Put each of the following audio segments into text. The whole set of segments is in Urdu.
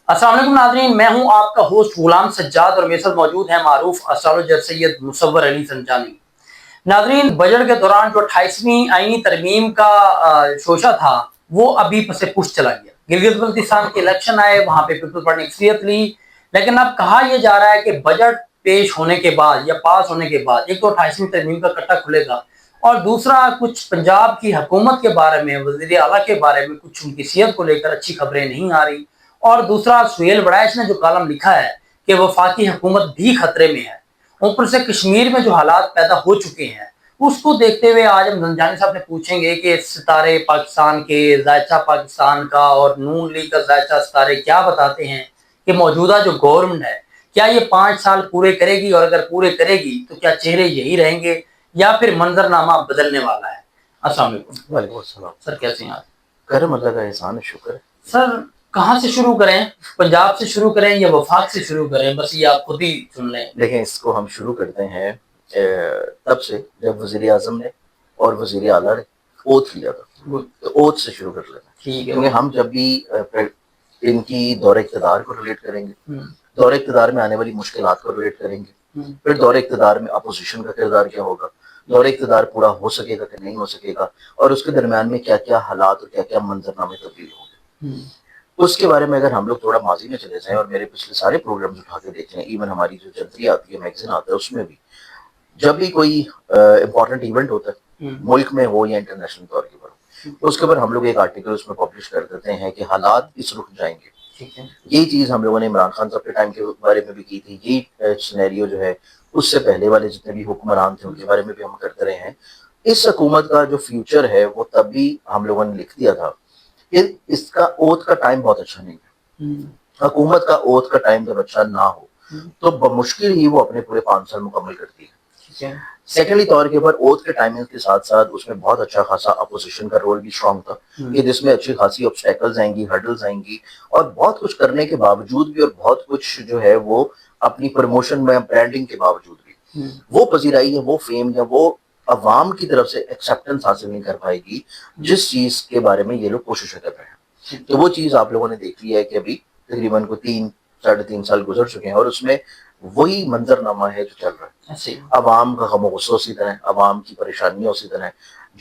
السلام علیکم ناظرین، میں ہوں آپ کا ہوسٹ غلام سجاد اور میرے ساتھ موجود ہیں معروف اسٹرالوجر سید مصور علی سنجانی۔ ناظرین، بجٹ کے دوران جو 28ویں آئینی ترمیم کا شوشہ تھا وہ ابھی پس پش چلا گیا۔ گلگت بلتستان کے الیکشن آئے، وہاں پہ پیپلز پارٹی نے اکثریت لی، لیکن اب کہا یہ جا رہا ہے کہ بجٹ پیش ہونے کے بعد یا پاس ہونے کے بعد ایک تو 28ویں ترمیم کا کٹا کھلے گا، اور دوسرا کچھ پنجاب کی حکومت کے بارے میں، وزیر اعلیٰ کے بارے میں کچھ ان کی صحت کو لے کر اچھی خبریں نہیں آ رہی، اور دوسرا سہیل وڑائچ نے جو کالم لکھا ہے کہ وفاقی حکومت بھی خطرے میں ہے، اوپر سے کشمیر میں جو حالات پیدا ہو چکے ہیں اس کو دیکھتے ہوئے آج ہم زنجانی صاحب نے پوچھیں گے کہ ستارے پاکستان کے، ذائچہ پاکستان کا اور نون لیگ کا ذائچہ ستارے کیا بتاتے ہیں کہ موجودہ جو گورنمنٹ ہے کیا یہ 5 سال پورے کرے گی، اور اگر پورے کرے گی تو کیا چہرے یہی رہیں گے یا پھر منظرنامہ بدلنے والا ہے؟ السلام علیکم۔ وعلیکم السلام سر کیسے ہیں آپ؟ کرم اللہ کا احسان ہے، شکر ہے۔ سر کہاں سے شروع کریں؟ پنجاب سے شروع کریں یا وفاق سے شروع کریں؟ بس یہ آپ خود ہی سن لیں۔ دیکھیں، اس کو ہم شروع کرتے ہیں تب سے جب وزیر اعظم نے اور وزیر اعلیٰ نے اوتھ لیا تھا، تو اوتھ سے شروع کر لینا، ٹھیک ہے، کیونکہ ہم جب بھی ان کی دور اقتدار کو ریلیٹ کریں گے، دور اقتدار میں آنے والی مشکلات کو ریلیٹ کریں گے، پھر دور اقتدار میں اپوزیشن کا کردار کیا ہوگا، دور اقتدار پورا ہو سکے گا کہ نہیں ہو سکے گا، اور اس کے درمیان میں کیا کیا حالات اور کیا کیا منظرنامے تبدیل ہوں گے، اس کے بارے میں اگر ہم لوگ تھوڑا ماضی میں چلے جائیں اور میرے پچھلے سارے پروگرامز اٹھا کے دیکھیں، ایون ہماری جو جنتری آتی ہے، میگزین آتا ہے، اس میں بھی جب بھی کوئی امپورٹنٹ ایونٹ ہوتا ہے ملک میں ہو یا انٹرنیشنل طور کے پر ہو، تو اس کے اوپر ہم لوگ ایک آرٹیکل اس میں پبلش کر دیتے ہیں کہ حالات اس رخ جائیں گے۔ یہی چیز ہم لوگوں نے عمران خان صاحب کے ٹائم کے بارے میں بھی کی تھی، یہی سینیریو جو ہے اس سے پہلے والے جتنے بھی حکمران تھے ان کے بارے میں بھی ہم کرتے رہے ہیں۔ اس حکومت کا جو فیوچر ہے وہ تب بھی ہم لوگوں نے لکھ دیا تھا کہ اس کا اوتھ کا ٹائم بہت اچھا نہیں ہے۔ حکومت کا اوتھ کا ٹائم جب اچھا نہ ہو تو بمشکل ہی وہ اپنے پورے 5 سال مکمل کرتی ہے۔ سیکنڈلی طور کے اوپر اوتھ کے ٹائمنگ کے ساتھ ساتھ اس میں بہت اچھا خاصا اپوزیشن کا رول بھی اسٹرانگ تھا، کہ جس میں اچھی خاصی آبسٹیکلز آئیں گی، ہرڈلز آئیں گی، اور بہت کچھ کرنے کے باوجود بھی اور بہت کچھ جو ہے وہ اپنی پروموشن میں برانڈنگ کے باوجود بھی وہ پذیرائی ہے، وہ فیم ہے، وہ عوام کی طرف سے ایکسیپٹنس حاصل نہیں کر پائے گی جس چیز کے بارے میں یہ لوگ کوششیں کر رہے ہیں۔ تو وہ چیز آپ لوگوں نے دیکھ لی ہے کہ ابھی تقریباً کو 3 ساڑھے 3 سال گزر چکے ہیں، اور اس میں وہی منظرنامہ ہے جو چل رہا ہے۔ عوام کا غم و غصہ اسی طرح ہے، عوام کی پریشانیاں اسی طرح ہے،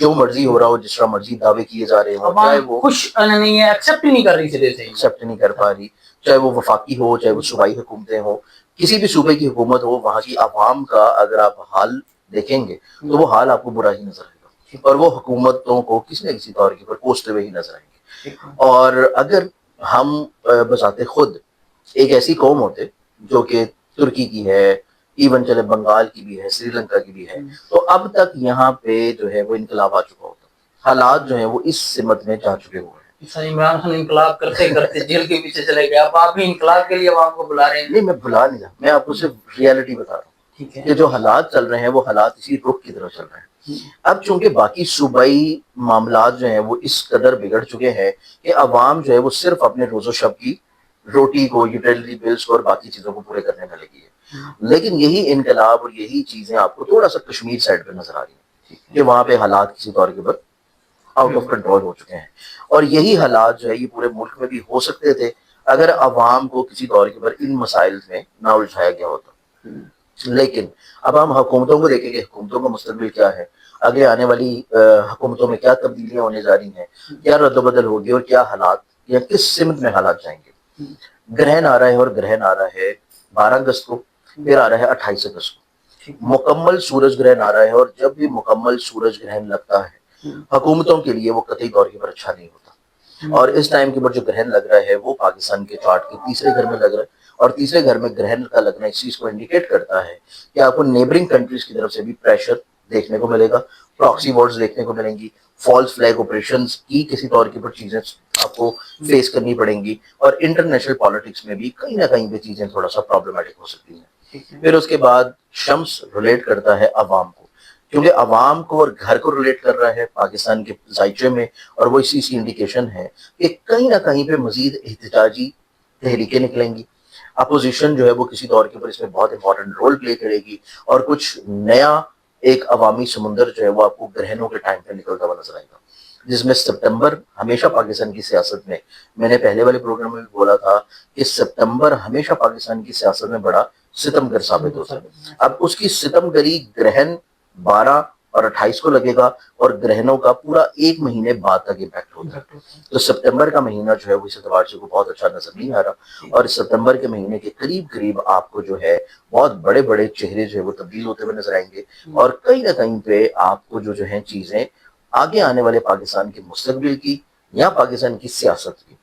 جو مرضی ہو رہا ہو، جس طرح مرضی دعوے کیے جا رہے ہوں، چاہے وہ خوش نہیں ہے، ایکسیپٹ نہیں کر رہی، سرے سے ایکسیپٹ نہیں کر پا رہی، چاہے وہ وفاقی ہو، چاہے وہ صوبائی حکومتیں ہوں، کسی بھی صوبے کی حکومت ہو، وہاں کی عوام کا اگر آپ حال دیکھیں گے تو وہ حال آپ کو برا ہی نظر آئے گا، اور وہ حکومتوں کو کسی نہ کسی طور کے اوپر کوستے ہوئے ہی نظر آئیں گے۔ اور اگر ہم بذات خود ایک ایسی قوم ہوتے جو کہ ترکی کی ہے، ایون چلے بنگال کی بھی ہے، سری لنکا کی بھی ہے، تو اب تک یہاں پہ جو ہے وہ انقلاب آ چکا ہوتا، حالات جو ہیں وہ اس سمت میں جا چکے ہوئے ہیں۔ عمران خان انقلاب کرتے کرتے جیل کے پیچھے چلے گئے، اب آپ بھی انقلاب کے لیے عوام کو بلا رہے ہیں؟ نہیں، میں بلا نہیں رہا، میں آپ کو صرف ریالٹی بتا رہا ہوں کہ جو حالات چل رہے ہیں وہ حالات اسی رخ کی طرف چل رہے ہیں۔ اب چونکہ باقی صوبائی معاملات جو ہیں وہ اس قدر بگڑ چکے ہیں کہ عوام جو ہے وہ صرف اپنے روز و شب کی روٹی کو، یوٹیلیٹی بلز کو اور باقی چیزوں کو پورے کرنے میں لگی ہے، لیکن یہی انقلاب اور یہی چیزیں آپ کو تھوڑا سا کشمیر سائڈ پہ نظر آ رہی ہیں کہ وہاں پہ حالات کسی طور کے اوپر آؤٹ آف کنٹرول ہو چکے ہیں، اور یہی حالات جو ہے یہ پورے ملک میں بھی ہو سکتے تھے اگر عوام کو کسی طور کے اوپر ان مسائل میں نہ الجھایا گیا ہوتا۔ لیکن اب ہم حکومتوں کو دیکھیں گے، حکومتوں کا مستقبل کیا ہے، آگے آنے والی حکومتوں میں کیا تبدیلیاں ہونے جا رہی ہیں، کیا رد و بدل ہوگی، اور کیا حالات یا کس سمت میں حالات جائیں گے۔ گرہن آ رہا ہے، اور گرہن آ رہا ہے 12 اگست کو، پھر آ رہا ہے 28 اگست کو، مکمل سورج گرہن آ رہا ہے، اور جب بھی مکمل سورج گرہن لگتا ہے حکومتوں کے لیے وہ قطعی طور کے پر اچھا نہیں ہوتا، اور اس ٹائم کے اوپر جو گرہن لگ رہا ہے وہ پاکستان کے چارٹ کے تیسرے گھر میں لگ رہا ہے، اور تیسرے گھر میں گرہن کا لگنا اس چیز کو انڈیکیٹ کرتا ہے کہ آپ کو نیبرنگ کنٹریز کی طرف سے بھی پریشر دیکھنے کو ملے گا، پراکسی وارز دیکھنے کو ملیں گی، فالس فلیگ آپریشنز کی کسی طور کے پر چیزیں آپ کو فیس کرنی پڑیں گی، اور انٹرنیشنل پالیٹکس میں بھی کہیں نہ کہیں پہ چیزیں تھوڑا سا پرابلمٹک ہو سکتی ہیں۔ پھر اس کے بعد شمس ریلیٹ کرتا ہے عوام کو، کیونکہ عوام کو اور گھر کو ریلیٹ کر رہا ہے پاکستان کے ذائچے میں، اور وہ اسی سی انڈیکیشن ہے کہ کہیں نہ کہیں پہ مزید احتجاجی تحریکیں نکلیں گی، اپوزیشن جو ہے وہ کسی طور کے اوپر اس میں بہت امپورٹنٹ رول پلے کرے گی، اور کچھ نیا ایک عوامی سمندر جو ہے وہ آپ کو گرہنوں کے ٹائم پہ نکلتا ہوا نظر آئے گا۔ جس میں سپتمبر ہمیشہ پاکستان کی سیاست میں نے پہلے والے پروگرام میں بھی بولا تھا کہ سپتمبر ہمیشہ پاکستان کی سیاست میں بڑا ستم گر ثابت ہوتا ہے. اب اس کی ستم گری گرہن 12 اور 28 کو لگے گا اور گرہنوں کا پورا ایک مہینے بعد تک امپیکٹ ہوتا ہے. تو سپتمبر کا مہینہ جو ہے وہ اس اعتبار سے بہت اچھا نظر نہیں آ رہا, اور ستمبر کے مہینے کے قریب آپ کو جو ہے بہت بڑے بڑے چہرے جو ہے وہ تبدیل ہوتے ہوئے نظر آئیں گے, اور کہیں نہ کہیں پہ آپ کو جو ہیں چیزیں آگے آنے والے پاکستان کے مستقبل کی یا پاکستان کی سیاست کی,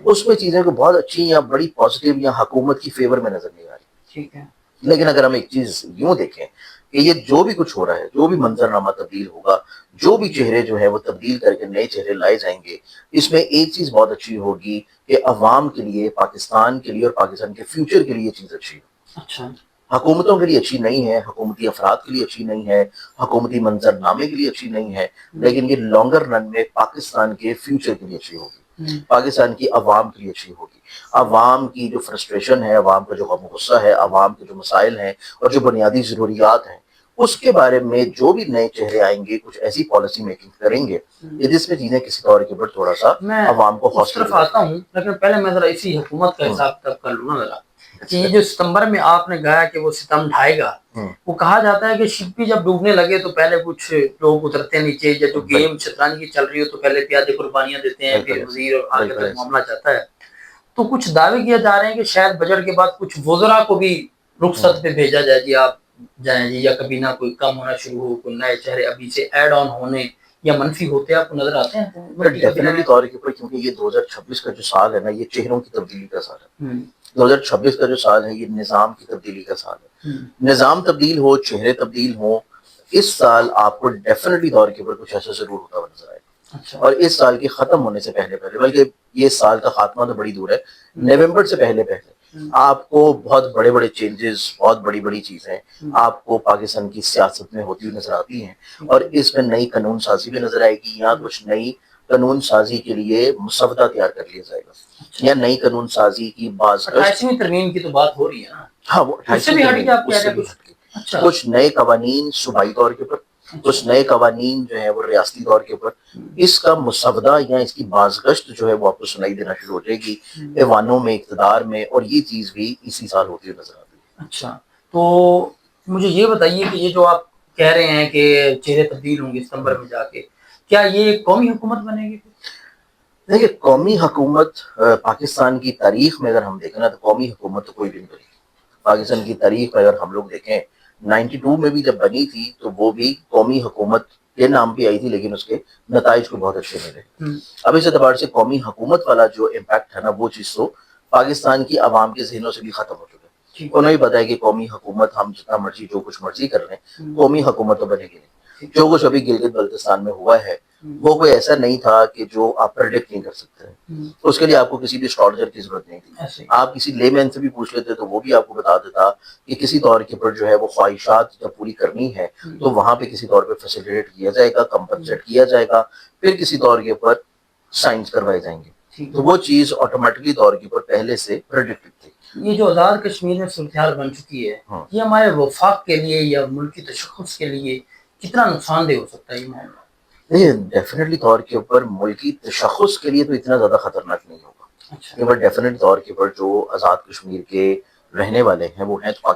اس میں چیزیں کو بہت اچھی یا بڑی پازیٹیو یا حکومت کی فیور میں نظر نہیں آ رہی. ٹھیک ہے, لیکن اگر ہم ایک چیز یوں دیکھیں کہ یہ جو بھی کچھ ہو رہا ہے, جو بھی منظرنامہ تبدیل ہوگا, جو بھی چہرے جو ہیں وہ تبدیل کر کے نئے چہرے لائے جائیں گے, اس میں ایک چیز بہت اچھی ہوگی کہ عوام کے لیے, پاکستان کے لیے اور پاکستان کے فیوچر کے لیے یہ چیز اچھی ہے. اچھا, حکومتوں کے لیے اچھی نہیں ہے, حکومتی افراد کے لیے اچھی نہیں ہے, حکومتی منظرنامے کے لیے اچھی نہیں ہے, لیکن یہ لانگر رن میں پاکستان کے فیوچر کے لیے اچھی ہوگی, پاکستان کی عوام کے لیے اچھی ہوگی. عوام کی جو فرسٹریشن ہے, عوام کا جو غم و غصہ ہے, عوام کے جو مسائل ہیں اور جو بنیادی ضروریات ہیں, اس کے بارے میں جو بھی نئے چہرے آئیں گے کچھ ایسی پالیسی میکنگ کریں گے جس میں چیزیں کسی طور کے اوپر تھوڑا سا عوام کو اس طرف آتا ہوں. لیکن پہلے میں ذرا اسی حکومت کا حساب کتاب کر لوں نا ذرا, کہ یہ جو ستمبر میں آپ نے کہا کہ وہ ستم ڈھائے گا, وہ کہا جاتا ہے کہ شپ بھی جب ڈوبنے لگے تو پہلے کچھ لوگ اترتے نیچے, یا جو گیم شطرنج کی چل رہی ہو تو پہلے پیادے قربانیاں دیتے ہیں, پھر وزیر اور آگے تک معاملہ جاتا ہے. تو کچھ دعوے کیے جا رہے ہیں کہ شاید بجٹ کے بعد کچھ وزراء کو بھی رخصت پہ بھیجا جائے, جی آپ جائیں جی, یا کبھی نہ کوئی کم ہونا شروع ہو, کوئی نئے چہرے ابھی سے ایڈ آن ہونے یا منفی ہوتے آپ کو نظر آتے ہیں؟ ڈیفینیٹلی طور کے اوپر, کیونکہ یہ 2026 کا جو سال ہے نا, یہ چہروں کی تبدیلی کا سال ہے. 2026 کا جو سال ہے یہ نظام کی تبدیلی کا سال ہے. نظام تبدیل ہو, چہرے تبدیل ہوں, اس سال آپ کو ڈیفینیٹلی طور کے اوپر کچھ ایسا ضرور ہوتا ہوا نظر آئے گا. اور اس سال کے ختم ہونے سے پہلے بلکہ یہ سال کا خاتمہ تو بڑی دور ہے, نومبر سے پہلے آپ کو بہت بڑے بڑے چینجز, بہت بڑی بڑی چیزیں آپ کو پاکستان کی سیاست میں ہوتی ہوئی نظر آتی ہیں, اور اس میں نئی قانون سازی بھی نظر آئے گی, یا کچھ نئی قانون سازی کے لیے مسودہ تیار کر لیا جائے گا, یا نئی قانون سازی کی 28ویں ترمیم کی تو بات ہو رہی ہے نا. ہاں, وہ کچھ نئے قوانین صوبائی طور کے اوپر, کچھ نئے قوانین جو ہے وہ ریاستی طور کے اوپر, اس کا مسودہ یا اس کی بازگشت جو ہے وہ آپ کو سنائی دینا شروع ہو جائے گی ایوانوں میں, اقتدار میں, اور یہ چیز بھی اسی سال ہوتی ہوئی نظر آتی ہے. اچھا, تو مجھے یہ بتائیے کہ یہ جو آپ کہہ رہے ہیں کہ چہرے تبدیل ہوں گے ستمبر میں جا کے, کیا یہ قومی حکومت بنے گی؟ دیکھیے, قومی حکومت پاکستان کی تاریخ میں اگر ہم دیکھیں نا, تو قومی حکومت تو کوئی بھی نہیں بنی. پاکستان کی تاریخ میں اگر ہم لوگ دیکھیں, 92 میں بھی جب بنی تھی تو وہ بھی قومی حکومت کے نام پہ آئی تھی, لیکن اس کے نتائج کو بہت اچھے ملے. اب اس اعتبار سے قومی حکومت والا جو امپیکٹ ہے نا, وہ چیز تو پاکستان کی عوام کے ذہنوں سے بھی ختم ہو چکا ہے. انہیں بھی پتا ہے کہ قومی حکومت ہم جتنا مرضی جو کچھ مرضی کر رہے ہیں, قومی حکومت تو بنے گی نہیں. جو کچھ ابھی گلگت بلتستان میں ہوا ہے وہ کوئی ایسا نہیں تھا کہ جو آپ پریڈکٹ نہیں کر سکتے ہیں. اس کے لیے آپ کو کسی بھی اسٹراٹجر کی ضرورت نہیں تھی. آپ کسی لے مین سے بھی پوچھ لیتے تو وہ بھی آپ کو بتا دیتا کہ کسی طور کے اوپر جو ہے وہ خواہشات جب پوری کرنی ہے تو وہاں پہ کسی طور پہ فیسیلیٹ کیا جائے گا, کمپنسیٹ کیا جائے گا, پھر کسی طور کے اوپر سائنس کروائے جائیں گے. تو وہ چیز آٹومیٹکلی طور کے اوپر پہلے سے پریڈکٹڈ تھی. یہ جو آزاد کشمیر میں صورتحال بن چکی ہے, یہ ہمارے وفاق کے لیے یا ملکی تشخص کے لیے کتنا نقصان دہ ہو سکتا ہے یہ معاملہ؟ ڈیفینیٹلی طور کے اوپر ملکی تشخص کے لیے تو اتنا زیادہ خطرناک نہیں ہوگا, کیونکہ ڈیفینیٹلی طور کے اوپر جو آزاد کشمیر کے رہنے والے ہیں وہ ہیں تو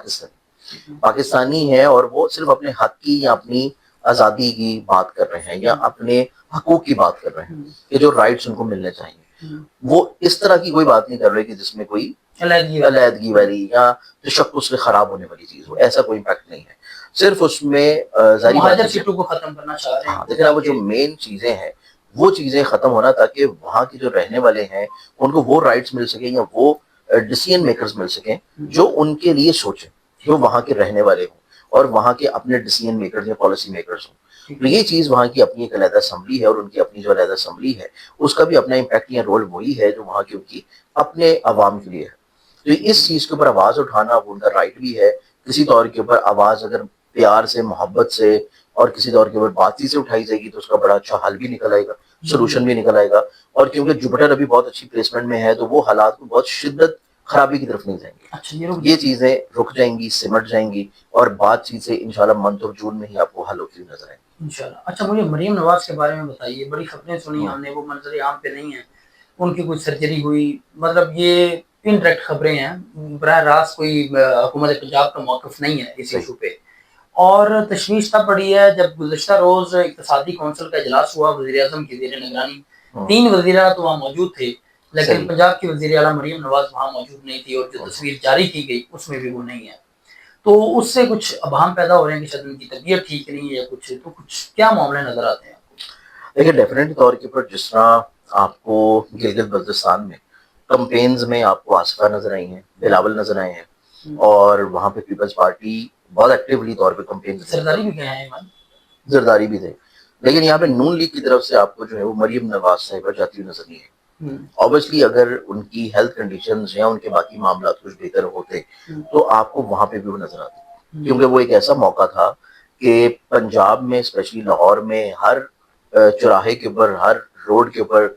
پاکستانی ہیں, اور وہ صرف اپنے حق کی یا اپنی آزادی کی بات کر رہے ہیں, یا اپنے حقوق کی بات کر رہے ہیں کہ جو رائٹس ان کو ملنے چاہیے. وہ اس طرح کی کوئی بات نہیں کر رہے کہ جس میں کوئی علیحدگی والی یا تشخص سے خراب ہونے والی چیز ہو. ایسا کوئی امپیکٹ نہیں ہے. صرف اس میں مہاجر سیٹوں کو ختم کرنا چاہ رہے ہیں. لیکن اب جو مین چیزیں ہیں وہ چیزیں ختم ہونا, تاکہ وہاں کے جو رہنے والے ہیں ان کو وہ رائٹس مل سکیں, یا وہ ڈیسیژن میکرز مل سکیں جو ان کے لیے سوچیں, جو وہاں کے رہنے والے ہوں اور وہاں کے اپنے ڈیسیژن میکرز یا پالیسی میکرز ہوں. تو یہ چیز وہاں کی اپنی ایک علیحدہ اسمبلی ہے, اور ان کی اپنی جو علیحدہ اسمبلی ہے اس کا بھی اپنا امپیکٹ یا رول وہی ہے جو وہاں کی ان کی اپنے عوام کے لیے ہے. تو اس چیز کے اوپر آواز اٹھانا وہ ان کا رائٹ بھی ہے. کسی طور کے اوپر آواز اگر پیار سے, محبت سے اور کسی طور کے اوپر بات چیت سے اٹھائی جائے گی تو اس کا بڑا اچھا حل بھی نکل آئے گا, سولوشن بھی نکل آئے گا. اور کیونکہ جوپیٹر ابھی بہت اچھی پلیسمنٹ میں ہے تو وہ حالات کو بہت شدت خرابی کی طرف نہیں جائیں گے. یہ چیزیں رک جائیں گی, سمٹ جائیں گی, اور بات چیت سے انشاءاللہ منتھ آف جون میں ہی آپ کو حل ہوتی ہوئی نظر آئیں گی. انشاءاللہ. اچھا مجھے مریم نواز کے بارے میں بتائیے, بڑی خبریں سنی ہم نے, وہ منظر عام پہ نہیں ہیں, ان کی کوئی سرجری ہوئی, مطلب یہ انڈائریکٹ خبریں ہیں, براہ راست کوئی حکومت پنجاب کا موقف نہیں ہے اس ایشو پہ. اور تشویش تب پڑی ہے جب گزشتہ روز اقتصادی کونسل کا اجلاس ہوا وزیر اعظم کی زیر نگرانی, 3 وزیر اعلیٰ تو وہاں موجود تھے, لیکن پنجاب کی وزیر اعلیٰ مریم نواز وہاں موجود نہیں تھی, اور جو تصویر جاری کی گئی اس میں بھی وہ نہیں ہے. تو اس سے کچھ ابہام پیدا ہو رہے ہیں کہ شاید ان کی طبیعت ٹھیک نہیں ہے یا کچھ, تو کچھ کیا معاملے نظر آتے ہیں آپ کو؟ دیکھیں ڈیفینیٹلی طور کے اوپر جس طرح آپ کو گلگت بلتستان میں کمپینز میں آپ کو آصفہ نظر آئی ہیں, بلاول نظر آئے ہیں, اور وہاں پہ پیپلز پارٹی بہت ایکٹیولی طور پہ کمپینز, سرداری بھی گئے ہیں ایمان, زرداری بھی تھے, لیکن یہاں پہ نون لیگ کی طرف سے آپ کو جو ہے وہ مریم نواز صاحبہ جاتی ہوئی نظر نہیں ہے. اوبیسلی اگر ان کی ہیلتھ کنڈیشنز یا ان کے باقی معاملات کچھ بہتر ہوتے تو آپ کو وہاں پہ بھی وہ نظر آتے, کیونکہ وہ ایک ایسا موقع تھا کہ پنجاب میں اسپیشلی لاہور میں ہر چوراہے کے اوپر, ہر روڈ کے اوپر,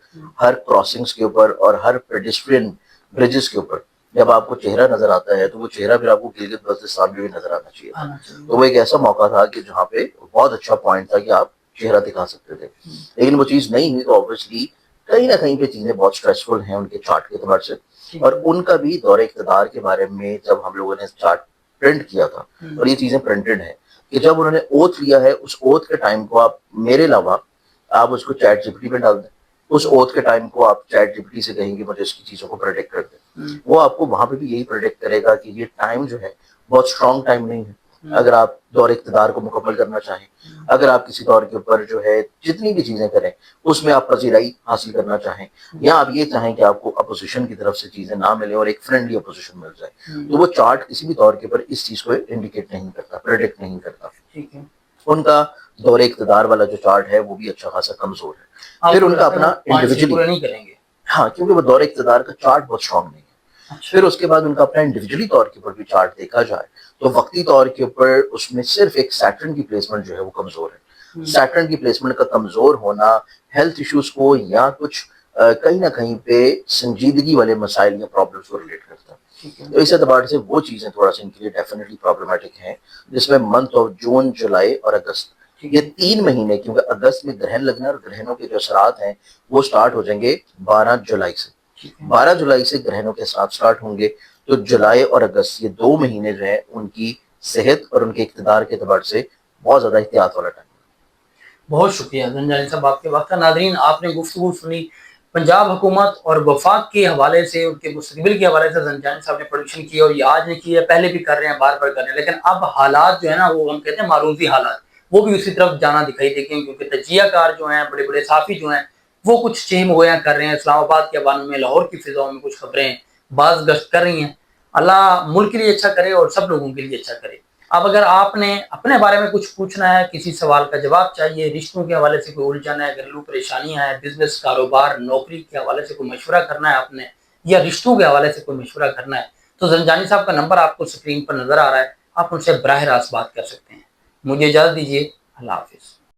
ہر کراسنگز کے اوپر اور ہر پیڈسٹرین برجز کے اوپر جب آپ کو چہرہ نظر آتا ہے تو وہ چہرہ پھر آپ کو گلگت بلتستان میں بھی نظر آنا چاہیے تھا. تو وہ ایک ایسا موقع تھا کہ جہاں پہ بہت اچھا پوائنٹ تھا کہ آپ چہرہ دکھا سکتے تھے, لیکن وہ چیز نہیں ہوئی. تو اوبیسلی کہیں نہ کہیں پہ چیزیں بہت سٹریسفل ہیں ان کے چارٹ کے اعتبار سے, اور ان کا بھی دور اقتدار کے بارے میں جب ہم لوگوں نے چارٹ پرنٹ کیا تھا, اور یہ چیزیں پرنٹڈ ہیں کہ جب انہوں نے اوتھ لیا ہے, اس اوتھ کے ٹائم کو آپ میرے علاوہ آپ اس کو چیٹ جی پی ٹی پہ ڈال دیں, اس اوتھ کے ٹائم کو آپ چیٹ جی پی ٹی سے کہیں گے مجھے اس کی چیزوں کو پروڈکٹ کر دیں, وہ آپ کو وہاں پہ بھی یہی پروڈکٹ کرے گا کہ یہ ٹائم جو ہے بہت اسٹرانگ ٹائم نہیں ہے. اگر آپ دور اقتدار کو مکمل کرنا چاہیں, اگر آپ کسی دور کے اوپر جو ہے جتنی بھی چیزیں کریں اس میں آپ پذیرائی حاصل کرنا چاہیں, یا آپ یہ چاہیں کہ آپ کو اپوزیشن کی طرف سے چیزیں نہ ملیں اور ایک فرینڈلی اپوزیشن مل جائے, تو وہ چارٹ کسی بھی دور کے اوپر اس چیز کو انڈیکیٹ نہیں کرتا, پریڈکٹ نہیں کرتا. ان کا دور اقتدار والا جو چارٹ ہے وہ بھی اچھا خاصا کمزور ہے. پھر ان کا اپنا انڈیویجولی نہیں کریں گے, ہاں, کیونکہ وہ دور اقتدار کا چارٹ بہت اسٹرانگ نہیں ہے. پھر اس کے بعد ان کا اپنا انڈیویجولی طور کے اوپر بھی چارٹ دیکھا جائے تو وقتی طور کے اوپر اس میں صرف ایک سیٹرن کی پلیسمنٹ جو ہے وہ کمزور ہے. سیٹرن کی پلیسمنٹ کا کمزور ہونا ہیلتھ ایشوز کو یا کچھ کہیں نہ کہیں پہ سنجیدگی والے مسائل یا پرابلمس کو ریلیٹ کرتا ہے. تو اس اعتبار سے وہ چیزیں تھوڑا سا ان کے لیے ڈیفینیٹلی پرابلمٹک ہیں, جس میں منتھ آف جون, جولائی اور اگست, یہ 3 مہینے, کیونکہ اگست میں گرہن لگنا اور گرہنوں کے جو اثرات ہیں وہ سٹارٹ ہو جائیں گے 12 جولائی سے. 12 جولائی سے گرہنوں کے ساتھ سٹارٹ ہوں گے, تو جولائی اور اگست یہ 2 مہینے جو ہیں ان کی صحت اور ان کے اقتدار کے اعتبار سے بہت زیادہ احتیاط والا ٹائم. بہت شکریہ زنجانی صاحب آپ کے وقت کا. ناظرین آپ نے گفتگو سنی پنجاب حکومت اور وفاق کے حوالے سے, ان کے مستقبل کے حوالے سے زنجانی صاحب نے پروڈکشن کی, اور یہ آج نے کی ہے, پہلے بھی کر رہے ہیں, بار بار کر رہے ہیں, لیکن اب حالات جو ہے نا وہ ہم کہتے ہیں معروضی حالات, وہ بھی اسی طرف جانا دکھائی دیتے ہیں, کیونکہ تجزیہ کار جو ہیں, بڑے بڑے صحافی جو ہیں, وہ کچھ چیم گویاں کر رہے ہیں. اسلام آباد کے عوام میں, لاہور کی فضاؤں میں کچھ خبریں بعض گشت کر رہی ہیں. اللہ ملک کے لیے اچھا کرے اور سب لوگوں کے لیے اچھا کرے. اب اگر آپ نے اپنے بارے میں کچھ پوچھنا ہے, کسی سوال کا جواب چاہیے, رشتوں کے حوالے سے کوئی الجھن ہے, گھریلو پریشانیاں ہیں, بزنس, کاروبار, نوکری کے حوالے سے کوئی مشورہ کرنا ہے آپ نے, یا رشتوں کے حوالے سے کوئی مشورہ کرنا ہے, تو زنجانی صاحب کا نمبر آپ کو اسکرین پر نظر آ رہا ہے, آپ ان سے براہ راست بات کر سکتے ہیں. مجھے اجازت دیجیے, اللہ حافظ.